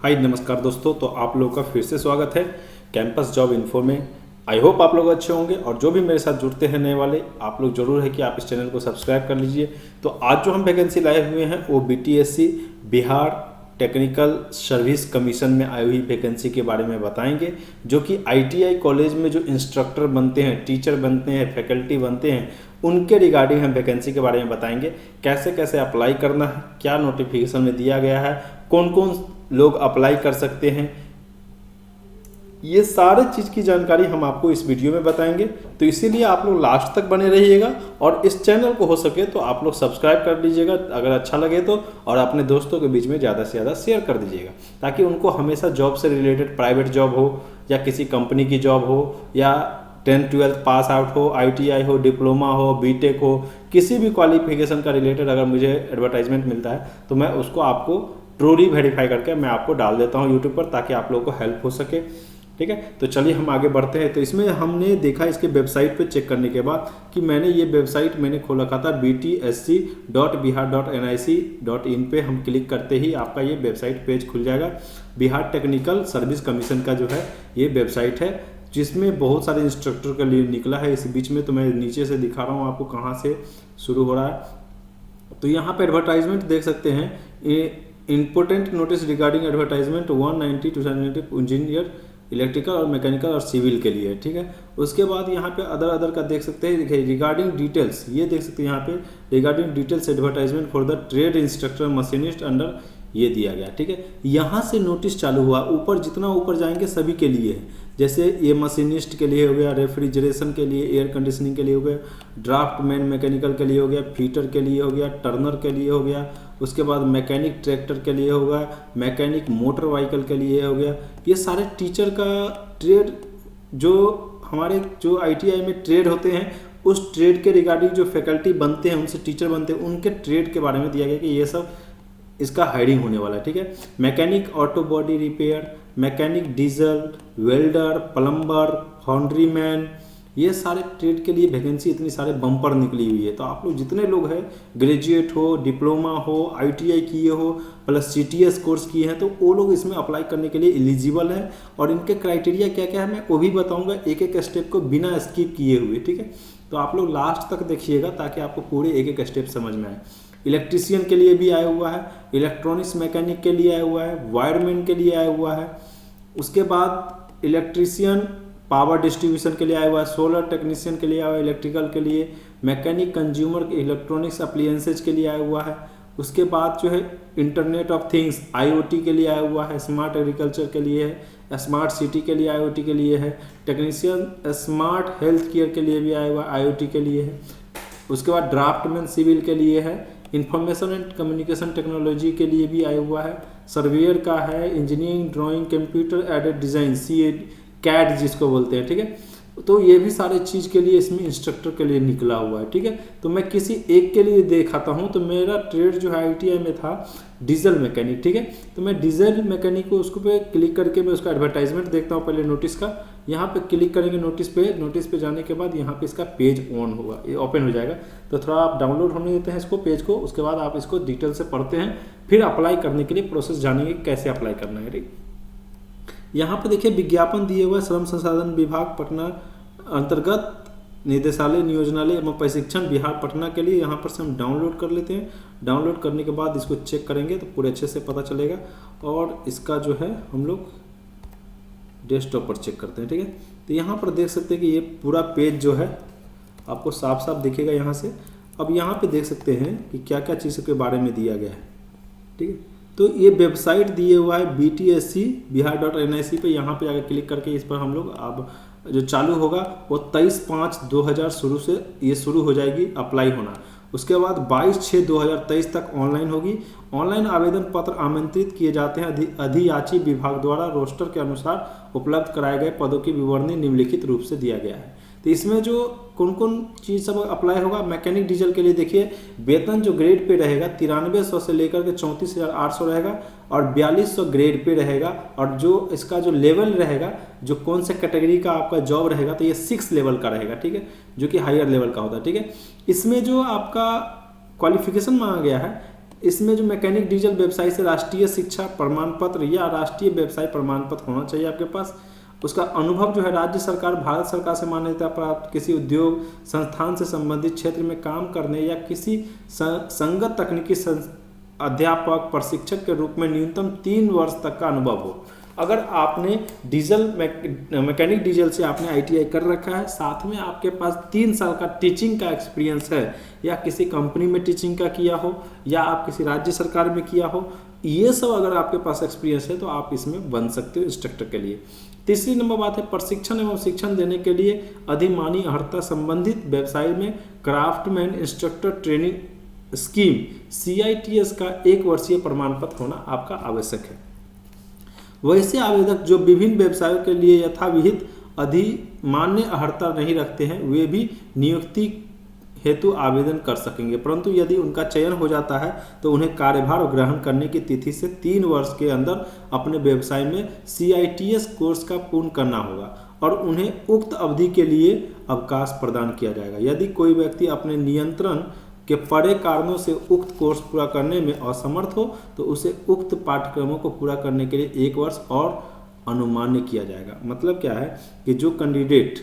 हाय नमस्कार दोस्तों, तो आप लोगों का फिर से स्वागत है कैंपस जॉब इन्फो में। आई होप आप लोग अच्छे होंगे और जो भी मेरे साथ जुड़ते हैं नए वाले, आप लोग जरूर है कि आप इस चैनल को सब्सक्राइब कर लीजिए। तो आज जो हम वैकेंसी लाए हुए हैं वो BTSC Bihar technical service commission में आई हुई वैकेंसी के बारे में बताएंगे, जो कि आईटीआई कॉलेज में जो इंस्ट्रक्टर बनते हैं, टीचर बनते हैं, फैकल्टी बनते हैं, उनके रिगार्डिंग हम वैकेंसी के बारे में बताएंगे। कैसे कैसे अप्लाई करना है, क्या नोटिफिकेशन में दिया गया है, कौन कौन लोग अप्लाई कर सकते हैं, ये सारे चीज़ की जानकारी हम आपको इस वीडियो में बताएंगे। तो इसीलिए आप लोग लास्ट तक बने रहिएगा और इस चैनल को हो सके तो आप लोग सब्सक्राइब कर लीजिएगा अगर अच्छा लगे तो, और अपने दोस्तों के बीच में ज़्यादा से ज़्यादा शेयर कर दीजिएगा, ताकि उनको हमेशा जॉब से रिलेटेड, प्राइवेट जॉब हो या किसी कंपनी की जॉब हो या 10-12 पास आउट हो, आईटीआई हो, डिप्लोमा हो, बीटेक हो, किसी भी क्वालिफिकेशन का रिलेटेड अगर मुझे एडवर्टाइजमेंट मिलता है तो मैं उसको आपको ट्रूली वेरीफाई करके मैं आपको डाल देता हूँ यूट्यूब पर, ताकि आप लोगों को हेल्प हो सके। ठीक है, तो चलिए हम आगे बढ़ते हैं। तो इसमें हमने देखा इसके वेबसाइट पे चेक करने के बाद कि ये वेबसाइट मैंने खोल रखा था btsc.bihar.nic.in पे हम क्लिक करते ही आपका ये वेबसाइट पेज खुल जाएगा। बिहार टेक्निकल सर्विस कमीशन का जो है ये वेबसाइट है, जिसमें बहुत सारे इंस्ट्रक्टर के लिए निकला है। इस बीच में तो मैं नीचे से दिखा रहा हूँ आपको कहाँ से शुरू हो रहा है। तो यहाँ पे एडवर्टाइजमेंट देख सकते हैं, important notice regarding advertisement 190-290 engineer electrical और मैकेनिकल और सिविल के लिए। ठीक है, उसके बाद यहाँ पे अदर का देख सकते हैं, देखिए रिगार्डिंग डिटेल्स, ये देख सकते हैं यहाँ पे regarding details advertisement for the trade instructor machinist under ये दिया गया। ठीक है, यहाँ से नोटिस चालू हुआ, ऊपर जितना ऊपर जाएंगे सभी के लिए है। जैसे ये मशीनिस्ट के लिए हो गया, रेफ्रिजरेशन के लिए, एयर कंडीशनिंग के लिए हो गया, ड्राफ्टमैन मैकेनिकल के लिए हो गया, फीटर के लिए हो गया, टर्नर के लिए हो गया, उसके बाद मैकेनिक ट्रैक्टर के लिए होगा, मैकेनिक मोटर व्हीकल के लिए हो गया। ये सारे टीचर का ट्रेड, जो हमारे जो आईटीआई में ट्रेड होते हैं, उस ट्रेड के रिगार्डिंग जो फैकल्टी बनते हैं, उनसे टीचर बनते हैं, उनके ट्रेड के बारे में दिया गया कि ये सब इसका हायरिंग होने वाला है। ठीक है, mechanic auto body repair, mechanic diesel, welder, plumber, foundryman, ये सारे ट्रेड के लिए वैकेंसी इतनी सारे बम्पर निकली हुई है। तो आप लोग जितने लोग हैं, ग्रेजुएट हो, डिप्लोमा हो, आईटीआई किए हो, प्लस सीटीएस कोर्स किए हैं, तो वो लोग इसमें अप्लाई करने के लिए एलिजिबल हैं। और इनके क्राइटेरिया क्या क्या है मैं वो भी बताऊंगा, एक एक स्टेप को बिना स्किप किए हुए। ठीक है, तो आप लोग लास्ट तक देखिएगा ताकि आपको पूरे एक एक स्टेप समझ में आए। इलेक्ट्रीशियन के लिए भी आया हुआ है, इलेक्ट्रॉनिक्स मैकेनिक के लिए आया हुआ है, वायरमैन के लिए आया हुआ है, उसके बाद इलेक्ट्रीशियन पावर डिस्ट्रीब्यूशन के लिए आया हुआ है, सोलर टेक्नीशियन के लिए आया हुआ है, इलेक्ट्रिकल के लिए, मैकेनिक कंज्यूमर इलेक्ट्रॉनिक्स अप्लायंसेज के लिए आया हुआ है, उसके बाद जो है इंटरनेट ऑफ थिंग्स आईओटी के लिए आया हुआ है, स्मार्ट एग्रीकल्चर के लिए है, स्मार्ट सिटी के लिए आईओटी के लिए है, टेक्नीशियन स्मार्ट हेल्थ केयर के लिए भी आया हुआ है, आईओटी के लिए है, उसके बाद ड्राफ्टमैन सिविल के लिए है, इंफॉर्मेशन एंड कम्युनिकेशन टेक्नोलॉजी के लिए भी आया हुआ है, सर्वेयर का है, engineering drawing computer aided design CAD जिसको बोलते हैं। ठीक है, तो ये भी सारे चीज़ के लिए इसमें इंस्ट्रक्टर के लिए निकला हुआ है। ठीक है, तो मैं किसी एक के लिए दिखाता हूँ। तो मेरा ट्रेड जो है आईटीआई में था डीजल मैकेनिक। ठीक है, तो मैं डीजल मैकेनिक को उसको पे क्लिक करके मैं उसका एडवर्टाइजमेंट देखता हूँ पहले नोटिस का। यहाँ पे क्लिक करेंगे नोटिस पे जाने के बाद यहाँ पे इसका पेज ऑन होगा, ये ओपन हो जाएगा। तो थोड़ा आप डाउनलोड होने देते हैं इसको पेज को, उसके बाद आप इसको डिटेल से पढ़ते हैं, फिर अप्लाई करने के लिए प्रोसेस जानेंगे कैसे अप्लाई करना है। ठीक, यहाँ पे देखिए विज्ञापन दिए हुए श्रम संसाधन विभाग पटना अंतर्गत निदेशालय नियोजनालय एवं प्रशिक्षण बिहार पटना के लिए। यहाँ पर से हम डाउनलोड कर लेते हैं। डाउनलोड करने के बाद इसको चेक करेंगे तो पूरे अच्छे से पता चलेगा। और इसका जो है हम लोग डेस्कटॉप पर चेक करते हैं। ठीक है, तो यहाँ पर देख सकते हैं कि ये पूरा पेज जो है आपको साफ साफ दिखेगा यहाँ से। अब यहाँ पे देख सकते हैं कि क्या क्या चीज़ों के बारे में दिया गया है। ठीक है, तो ये वेबसाइट दिए हुआ है BTSC बिहार.nic पे। यहाँ पे आकर क्लिक करके इस पर हम लोग अब जो चालू होगा वो 23/5/2000 शुरू हो जाएगी अप्लाई होना। उसके बाद 22/6/2023 तक ऑनलाइन होगी। ऑनलाइन आवेदन पत्र आमंत्रित किए जाते हैं अधियाची विभाग द्वारा रोस्टर के अनुसार उपलब्ध कराए गए पदों की विवरणी निम्नलिखित रूप से दिया गया है। तो इसमें जो कौन कौन चीज़ सब अप्लाई होगा, मैकेनिक डीजल के लिए देखिए वेतन जो ग्रेड पे रहेगा 9300 से लेकर के 34,800 रहेगा और 4200 ग्रेड पे रहेगा। और जो इसका जो लेवल रहेगा, जो कौन से कैटेगरी का आपका जॉब रहेगा, तो ये 6 लेवल का रहेगा। ठीक है, जो कि हायर लेवल का होता है। ठीक है, इसमें जो आपका क्वालिफिकेशन मांगा गया है इसमें जो मैकेनिक डीजल व्यवसाय से राष्ट्रीय शिक्षा प्रमाण पत्र या राष्ट्रीय व्यवसाय प्रमाण पत्र होना चाहिए आपके पास। उसका अनुभव जो है राज्य सरकार, भारत सरकार से मान्यता प्राप्त किसी उद्योग संस्थान से संबंधित क्षेत्र में काम करने या किसी संगत तकनीकी अध्यापक प्रशिक्षक के रूप में न्यूनतम 3 वर्ष तक का अनुभव हो। अगर आपने मैकेनिक डीजल से आपने ITI कर रखा है, साथ में आपके पास 3 साल का टीचिंग का एक्सपीरियंस है, या किसी कंपनी में टीचिंग का किया हो, या आप किसी राज्य सरकार में किया हो, ये सब अगर आपके पास एक्सपीरियंस है तो आप इसमें बन सकते हो इंस्ट्रक्टर के लिए। तीसरी नंबर बात है प्रशिक्षण एवं शिक्षण देने के लिए अधिमानी अर्हता संबंधित व्यवसाय में craftsman instructor training scheme CITS का 1 वर्षीय प्रमाण पत्र होना आपका आवश्यक है। वैसे आवेदक जो विभिन्न व्यवसायों के लिए यथाविहित अधिमान्य अर्हता नहीं रखते हैं, वे भी नियुक्ति हेतु आवेदन कर सकेंगे, परंतु यदि उनका चयन हो जाता है तो उन्हें कार्यभार ग्रहण करने की तिथि से 3 वर्ष के अंदर अपने व्यवसाय में CITS कोर्स का पूर्ण करना होगा और उन्हें उक्त अवधि के लिए अवकाश प्रदान किया जाएगा। यदि कोई व्यक्ति अपने नियंत्रण के परे कारणों से उक्त कोर्स पूरा करने में असमर्थ हो तो उसे उक्त पाठ्यक्रमों को पूरा करने के लिए 1 वर्ष और अनुमान्य किया जाएगा। मतलब क्या है कि जो कैंडिडेट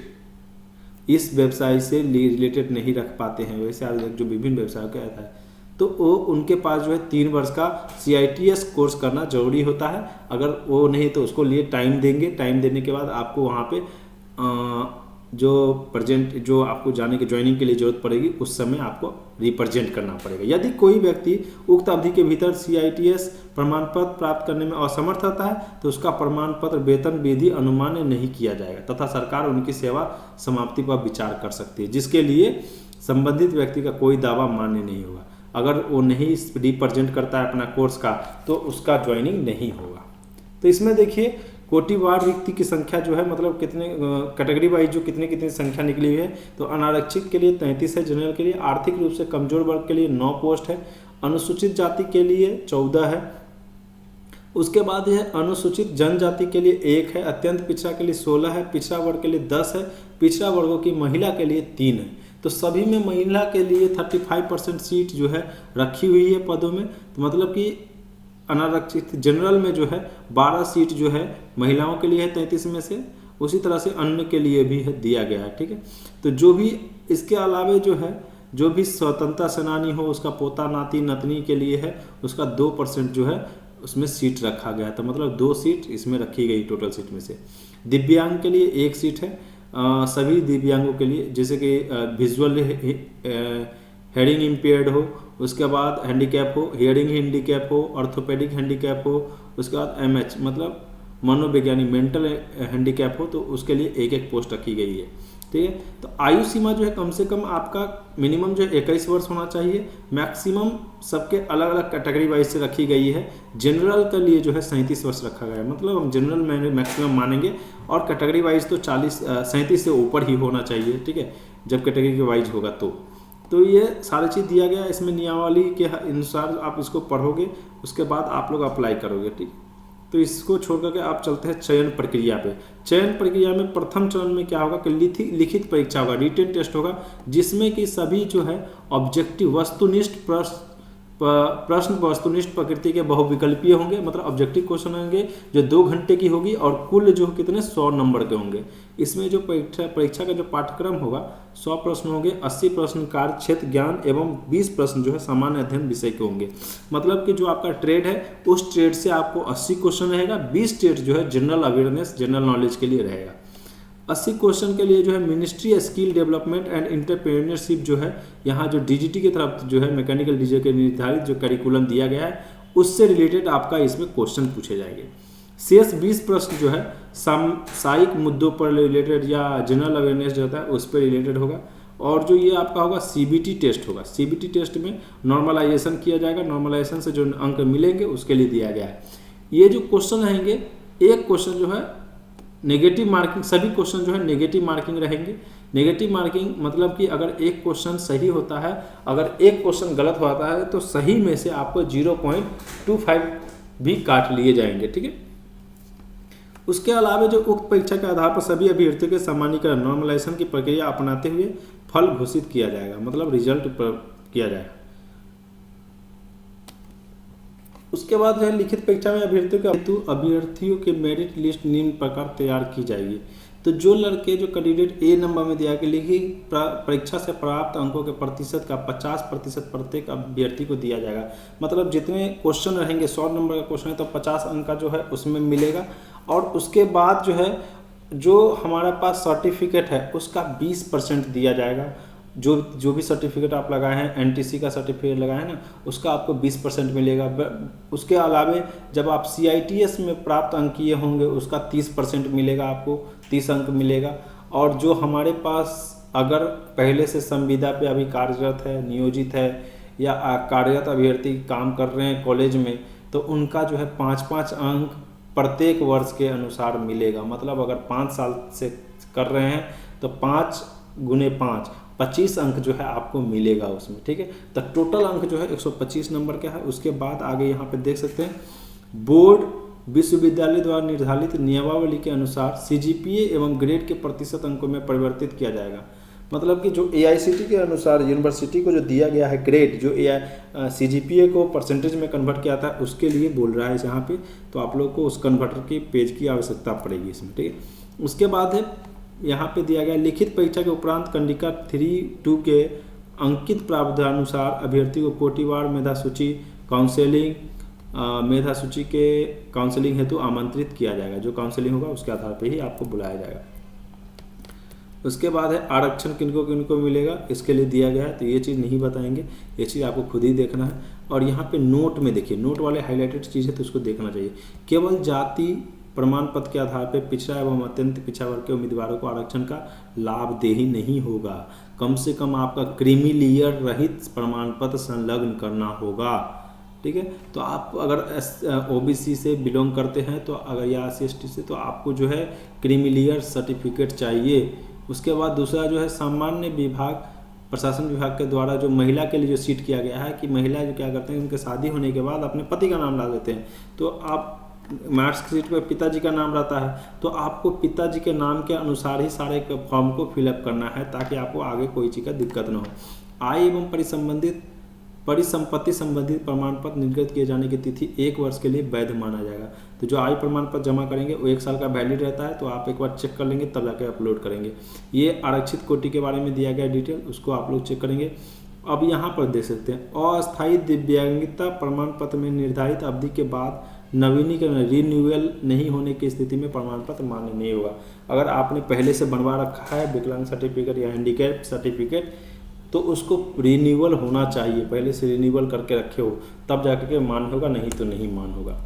इस व्यवसाय से रिलेटेड नहीं रख पाते हैं, वैसे आवेदक जो विभिन्न व्यवसायों का आता है, तो वो उनके पास जो है 3 वर्ष का CITS कोर्स करना जरूरी होता है। अगर वो नहीं तो उसको लिए टाइम देंगे, टाइम देने के बाद आपको वहाँ पे जो आपको जाने के ज्वाइनिंग के लिए जरूरत पड़ेगी उस समय आपको रिप्रेजेंट करना पड़ेगा। यदि कोई व्यक्ति उक्त अवधि के भीतर CITS प्रमाण पत्र प्राप्त करने में असमर्थ रहता है तो उसका प्रमाण पत्र वेतन विधि अनुमान्य नहीं किया जाएगा तथा सरकार उनकी सेवा समाप्ति पर विचार कर सकती है, जिसके लिए संबंधित व्यक्ति का कोई दावा मान्य नहीं होगा। अगर वो नहीं रिप्रेजेंट करता है अपना कोर्स का तो उसका ज्वाइनिंग नहीं होगा। तो इसमें देखिए कोटिवार रिक्ति की संख्या जो है, मतलब कितने कैटेगरी वाइज जो कितनी संख्या निकली हुई है, तो अनारक्षित के लिए 33 है, जनरल के लिए, आर्थिक रूप से कमजोर वर्ग के लिए 9 पोस्ट है, अनुसूचित जाति के लिए 14 है, उसके बाद है अनुसूचित जनजाति के लिए 1 है, अत्यंत पिछड़ा के लिए 16 है, पिछड़ा वर्ग के लिए 10 है, पिछड़ा वर्गों की महिला के लिए 3 है। तो सभी में महिला के लिए 35% सीट जो है रखी हुई है पदों में। तो मतलब कि अनारक्षित जनरल में जो है 12 सीट जो है महिलाओं के लिए है 33 में से, उसी तरह से अन्य के लिए भी है दिया गया है। ठीक है, तो जो भी इसके अलावे जो है जो भी स्वतंत्रता सेनानी हो उसका पोता नाती नतनी के लिए है, उसका 2% जो है उसमें सीट रखा गया है। तो मतलब 2 सीट इसमें रखी गई टोटल सीट में से। दिव्यांग के लिए 1 सीट है, सभी दिव्यांगों के लिए, जैसे कि विजुअल हेयरिंग इम्पेयर्ड हो, उसके बाद हैंडीकैप हो, हियरिंग हैंडीकैप हो, ऑर्थोपेडिक हैंडीकैप हो, उसके बाद MH मतलब मनोवैज्ञानिक मेंटल हैंडीकैप हो, तो उसके लिए 1-1 पोस्ट रखी गई है। ठीक है, तो आयु सीमा जो है कम से कम आपका मिनिमम जो है 21 वर्ष होना चाहिए। मैक्सिमम सबके अलग अलग कैटेगरी वाइज से रखी गई है। जनरल के लिए जो है 37 वर्ष रखा गया है, मतलब हम जनरल मैक्सिमम मानेंगे, और कैटेगरी वाइज तो 37 से ऊपर ही होना चाहिए। ठीक है, जब कैटेगरी वाइज होगा तो ये सारी चीज़ दिया गया। इसमें नियमावली के अनुसार आप इसको पढ़ोगे, उसके बाद आप लोग अप्लाई करोगे। ठीक, तो इसको छोड़ करके आप चलते हैं चयन प्रक्रिया पे। चयन प्रक्रिया में प्रथम चरण में क्या होगा कि लिखित परीक्षा होगा, रिटन टेस्ट होगा, जिसमें कि सभी जो है ऑब्जेक्टिव वस्तुनिष्ठ प्रश्न वस्तुनिष्ठ प्रकृति के बहुविकल्पीय होंगे, मतलब ऑब्जेक्टिव क्वेश्चन होंगे जो 2 घंटे की होगी, और कुल जो कितने 100 नंबर के होंगे। इसमें जो परीक्षा का जो पाठ्यक्रम होगा 100 प्रश्न होंगे, 80 प्रश्न कार्य क्षेत्र ज्ञान एवं 20 प्रश्न जो है सामान्य अध्ययन विषय के होंगे। मतलब कि जो आपका ट्रेड है उस ट्रेड से आपको 80 क्वेश्चन रहेगा, 20 ट्रेड जो है जनरल अवेयरनेस जनरल नॉलेज के लिए रहेगा। 80 क्वेश्चन के लिए जो है ministry skill development and entrepreneurship जो है, यहाँ जो DGT की तरफ जो है मैकेनिकल डीजल के निर्धारित जो करिकुलम दिया गया है उससे रिलेटेड आपका इसमें क्वेश्चन पूछे जाएंगे। शेष 20 प्रश्न जो है सामयिक मुद्दों पर रिलेटेड या जनरल अवेयरनेस जो होता है उस पर रिलेटेड होगा। और जो ये आपका होगा CBT टेस्ट होगा। CBT टेस्ट में नॉर्मलाइजेशन किया जाएगा, नॉर्मलाइजेशन से जो अंक मिलेंगे उसके लिए दिया गया है। ये जो क्वेश्चन रहेंगे, एक क्वेश्चन जो है नेगेटिव मार्किंग, सभी क्वेश्चन जो है नेगेटिव मार्किंग रहेंगे। नेगेटिव मार्किंग मतलब कि अगर एक क्वेश्चन सही होता है, अगर एक क्वेश्चन गलत होता है तो सही में से आपको 0.25 भी काट लिए जाएंगे। ठीक है, उसके अलावा जो उक्त परीक्षा के आधार पर सभी अभ्यर्थियों के सामान्यीकरण नॉर्मलाइजेशन की प्रक्रिया अपनाते हुए फल घोषित किया जाएगा, मतलब रिजल्ट किया जाएगा। उसके बाद जो है लिखित परीक्षा में अभ्यर्थियों के मेरिट लिस्ट निम्न प्रकार तैयार की जाएगी। तो जो लड़के जो कैंडिडेट ए नंबर में दिया कि लिखित परीक्षा से प्राप्त अंकों के प्रतिशत का 50% प्रत्येक अभ्यर्थी को दिया जाएगा। मतलब जितने क्वेश्चन रहेंगे 100 नंबर का क्वेश्चन है तो 50 अंक का जो है उसमें मिलेगा। और उसके बाद जो है जो हमारे पास सर्टिफिकेट है उसका 20% दिया जाएगा। जो भी सर्टिफिकेट आप लगाए हैं, एनटीसी का सर्टिफिकेट लगाए हैं ना, उसका आपको 20% मिलेगा। उसके अलावे जब आप सीआईटीएस में प्राप्त अंक किए होंगे उसका 30% मिलेगा, आपको 30 अंक मिलेगा। और जो हमारे पास अगर पहले से संविदा पे अभी कार्यरत है, नियोजित है या कार्यरत अभ्यर्थी काम कर रहे हैं कॉलेज में, तो उनका जो है 5-5 अंक प्रत्येक वर्ष के अनुसार मिलेगा। मतलब अगर 5 साल से कर रहे हैं तो 5 × 5 25 अंक जो है आपको मिलेगा उसमें, ठीक है। तो टोटल अंक जो है 125 नंबर का है। उसके बाद आगे यहाँ पे देख सकते हैं बोर्ड विश्वविद्यालय द्वारा निर्धारित नियमावली के अनुसार सीजीपीए एवं ग्रेड के प्रतिशत अंकों में परिवर्तित किया जाएगा। मतलब कि जो एआईसीटी के अनुसार यूनिवर्सिटी को जो दिया गया है ग्रेड, जो सीजीपीए को परसेंटेज में कन्वर्ट किया था उसके लिए बोल रहा है यहाँ पे। तो आप लोग को उस कन्वर्टर के पेज की आवश्यकता पड़ेगी इसमें, ठीक है। उसके बाद है यहाँ पे दिया गया लिखित परीक्षा के उपरांत कंडिका 3-2 के अंकित प्रावधानुसार अभ्यर्थी को कोटिवार मेधा सूची के काउंसलिंग हेतु आमंत्रित किया जाएगा। जो काउंसलिंग होगा उसके आधार पर ही आपको बुलाया जाएगा। उसके बाद है आरक्षण किनको मिलेगा, इसके लिए दिया गया है। तो ये चीज़ नहीं बताएंगे, ये चीज़ आपको खुद ही देखना है। और यहाँ पे नोट में देखिए, नोट वाले हाईलाइटेड चीज़ है तो उसको देखना चाहिए। केवल जाति प्रमाण पत्र के आधार पर पिछड़ा एवं अत्यंत पिछड़ा वर्ग के उम्मीदवारों को आरक्षण का लाभदेही नहीं होगा। कम से कम आपका क्रीमी लेयर रहित प्रमाण पत्र संलग्न करना होगा, ठीक है। तो आप अगर ओबीसी से बिलोंग करते हैं तो अगर या SC/ST से, तो आपको जो है क्रीमी लेयर सर्टिफिकेट चाहिए। उसके बाद दूसरा जो है सामान्य विभाग, प्रशासन विभाग के द्वारा जो महिला के लिए जो सीट किया गया है कि महिला जो क्या करते हैं उनके शादी होने के बाद अपने पति का नाम डाल देते हैं। तो आप मार्क्सशीट पे पिताजी का नाम रहता है, तो आपको पिताजी के नाम के अनुसार ही सारे फॉर्म को फिलअप करना है ताकि आपको आगे कोई चीज़ का दिक्कत न हो। आय एवं परिसंपत्ति संबंधित प्रमाण पत्र निर्गत किए जाने की तिथि 1 वर्ष के लिए वैध माना जाएगा। तो जो आय प्रमाण पत्र जमा करेंगे वो 1 साल का वैलिड रहता है, तो आप एक बार चेक कर लेंगे तब जाके अपलोड करेंगे। ये आरक्षित कोटि के बारे में दिया गया डिटेल, उसको आप लोग चेक करेंगे। अब यहाँ पर देख सकते हैं अस्थायी दिव्यांगता प्रमाण पत्र में निर्धारित अवधि के बाद नवीनीकरण रिन्यूअल नहीं होने की स्थिति में प्रमाण पत्र मान्य नहीं होगा। अगर आपने पहले से बनवा रखा है विकलांग सर्टिफिकेट या हैंडीकैप सर्टिफिकेट, तो उसको रिन्यूअल होना चाहिए, पहले से रिन्यूअल करके रखे हो तब जाकर के मान होगा, नहीं तो नहीं मान होगा।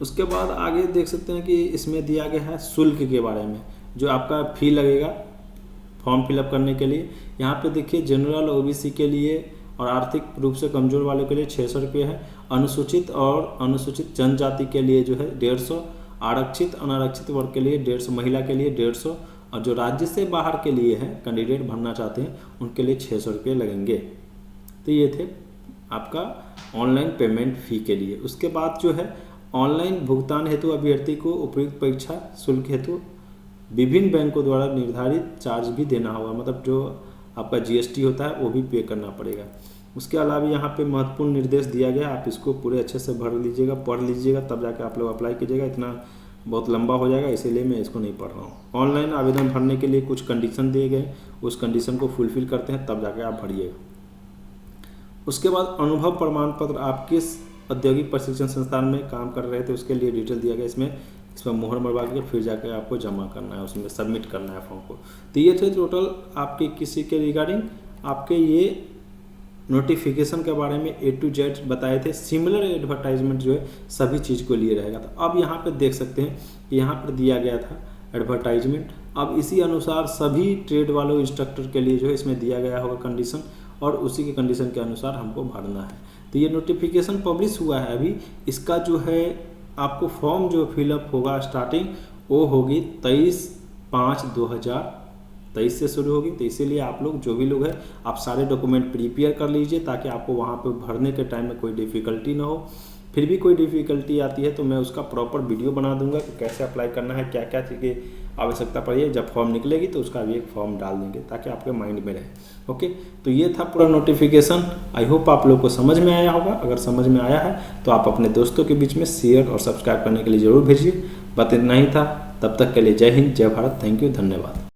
उसके बाद आगे देख सकते हैं कि इसमें दिया गया है शुल्क के बारे में, जो आपका फी लगेगा फॉर्म फिलअप करने के लिए। यहाँ पे देखिए जनरल ओबीसी के लिए और आर्थिक रूप से कमजोर वालों के लिए 600 रुपये है। अनुसूचित जनजाति के लिए जो है 150, आरक्षित अनारक्षित वर्ग के लिए 150, महिला के लिए 150, और जो राज्य से बाहर के लिए है कैंडिडेट भरना चाहते हैं उनके लिए 600 रुपये लगेंगे। तो ये थे आपका ऑनलाइन पेमेंट फ़ी के लिए। उसके बाद जो है ऑनलाइन भुगतान हेतु अभ्यर्थी को उपयुक्त परीक्षा शुल्क हेतु विभिन्न बैंकों द्वारा निर्धारित चार्ज भी देना होगा। मतलब जो आपका GST होता है वो भी पे करना पड़ेगा। उसके अलावा यहाँ पे महत्वपूर्ण निर्देश दिया गया, आप इसको पूरे अच्छे से भर लीजिएगा, पढ़ लीजिएगा, तब जाके आप लोग अप्लाई कीजिएगा। इतना बहुत लंबा हो जाएगा इसीलिए मैं इसको नहीं पढ़ रहा हूँ। ऑनलाइन आवेदन भरने के लिए कुछ कंडीशन दिए गए, उस कंडीशन को फुलफिल करते हैं तब जाके आप भरिएगा। उसके बाद अनुभव प्रमाण पत्र, आप किस औद्योगिक प्रशिक्षण संस्थान में काम कर रहे थे उसके लिए डिटेल दिया गया। इसमें मोहर मरवा के फिर जाकर आपको जमा करना है, उसमें सबमिट करना है फॉर्म को। तो ये थे टोटल आपके किसी के रिगार्डिंग आपके ये नोटिफिकेशन के बारे में A to Z बताए थे। सिमिलर एडवर्टाइजमेंट जो है सभी चीज़ को लिए रहेगा। तो अब यहाँ पे देख सकते हैं कि यहाँ पर दिया गया था एडवर्टाइजमेंट। अब इसी अनुसार सभी ट्रेड वालों इंस्ट्रक्टर के लिए जो है इसमें दिया गया होगा कंडीशन, और उसी के कंडीशन के अनुसार हमको भरना है। तो ये नोटिफिकेशन पब्लिश हुआ है अभी। इसका जो है आपको फॉर्म जो फिलअप होगा स्टार्टिंग वो होगी 23/5/2023 से शुरू होगी। तो इसीलिए आप लोग जो भी लोग हैं आप सारे डॉक्यूमेंट प्रिपेयर कर लीजिए ताकि आपको वहाँ पे भरने के टाइम में कोई डिफ़िकल्टी ना हो। फिर भी कोई डिफ़िकल्टी आती है तो मैं उसका प्रॉपर वीडियो बना दूंगा कि कैसे अप्लाई करना है, क्या क्या चीज़ की आवश्यकता पड़ी है। जब फॉर्म निकलेगी तो उसका भी एक फॉर्म डाल देंगे ताकि आपके माइंड में रहे। ओके, तो ये था पूरा नोटिफिकेशन। आई होप आप लोग को समझ में आया होगा। अगर समझ में आया है तो आप अपने दोस्तों के बीच में शेयर और सब्सक्राइब करने के लिए ज़रूर भेजिए। बस इतना ही था, तब तक के लिए जय हिंद, जय भारत, थैंक यू, धन्यवाद।